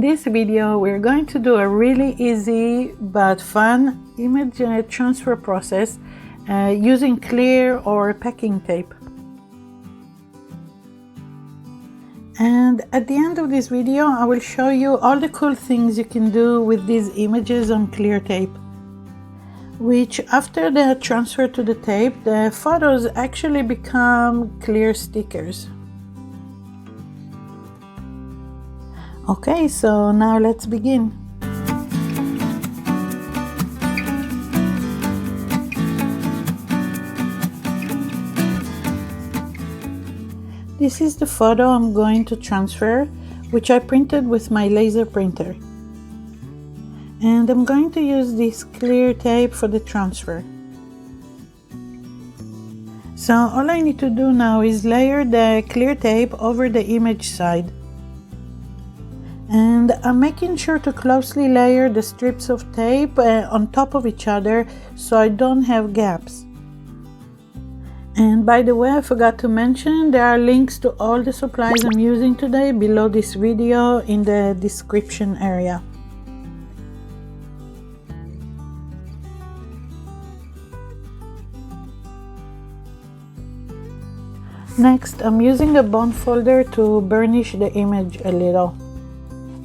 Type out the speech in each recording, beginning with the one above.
this video, we're going to do a really easy but fun image transfer process using clear or packing tape. And at the end of this video, I will show you all the cool things you can do with these images on clear tape, which after the transfer to the tape, the photos actually become clear stickers. Okay, so now let's begin. This is the photo I'm going to transfer, which I printed with my laser printer. And I'm going to use this clear tape for the transfer. So all I need to do now is layer the clear tape over the image side. And I'm making sure to closely layer the strips of tape on top of each other so I don't have gaps. And by the way, I forgot to mention, there are links to all the supplies I'm using today below this video in the description area. Next, I'm using a bond folder to burnish the image a little.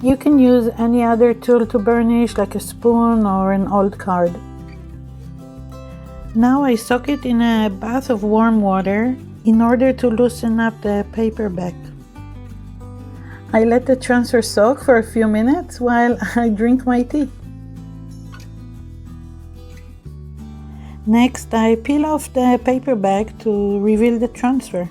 You can use any other tool to burnish, like a spoon or an old card. Now I soak it in a bath of warm water in order to loosen up the paper back. I let the transfer soak for a few minutes while I drink my tea. Next, I peel off the paper bag to reveal the transfer.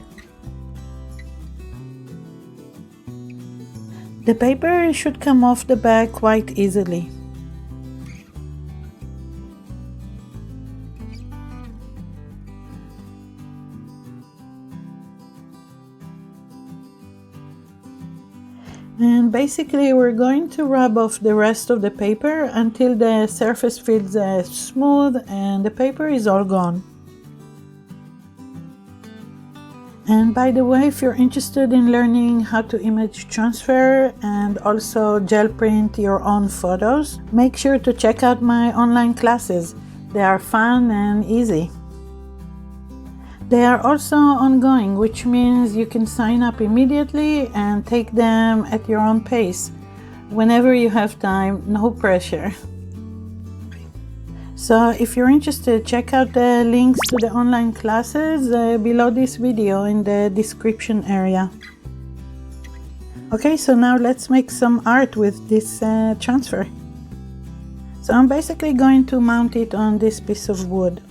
The paper should come off the bag quite easily. And basically we're going to rub off the rest of the paper until the surface feels smooth and the paper is all gone. And by the way, if you're interested in learning how to image transfer and also gel print your own photos, make sure to check out my online classes. They are fun and easy. They are also ongoing, which means you can sign up immediately and take them at your own pace. Whenever you have time, no pressure. So if you're interested, check out the links to the online classes below this video in the description area. Okay, so now let's make some art with this transfer. So I'm basically going to mount it on this piece of wood.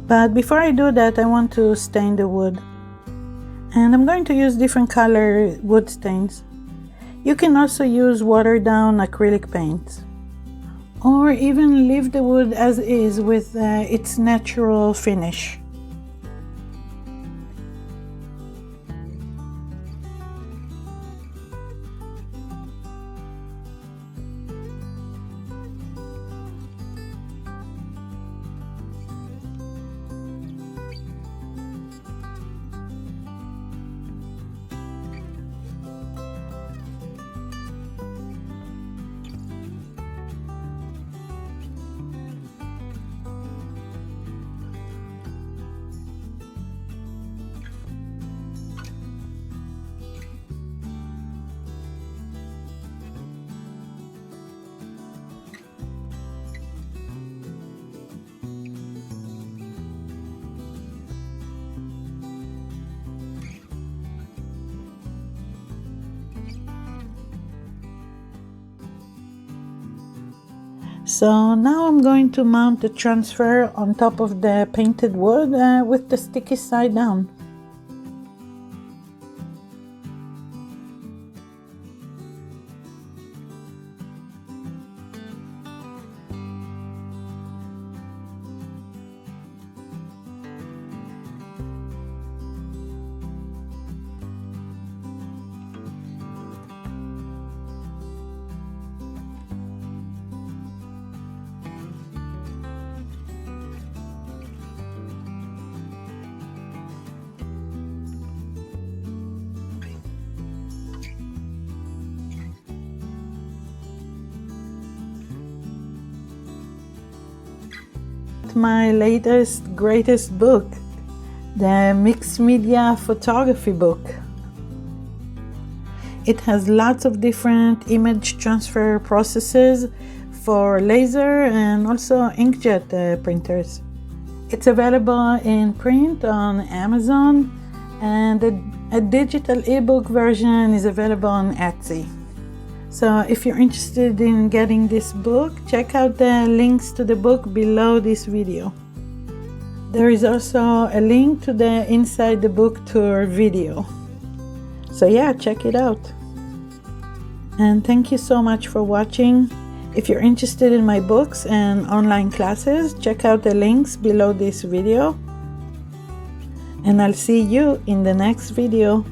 But before I do that, I want to stain the wood. And I'm going to use different color wood stains. You can also use watered down acrylic paints, or even leave the wood as is with its natural finish. So now I'm going to mount the transfer on top of the painted wood with the sticky side down. out my latest, greatest book, the Mixed Media Photography book. It has lots of different image transfer processes for laser and also inkjet printers. It's available in print on Amazon, and a digital ebook version is available on Etsy. So if you're interested in getting this book, check out the links to the book below this video. There is also a link to the Inside the Book tour video. So yeah, check it out. And thank you so much for watching. If you're interested in my books and online classes, check out the links below this video. And I'll see you in the next video.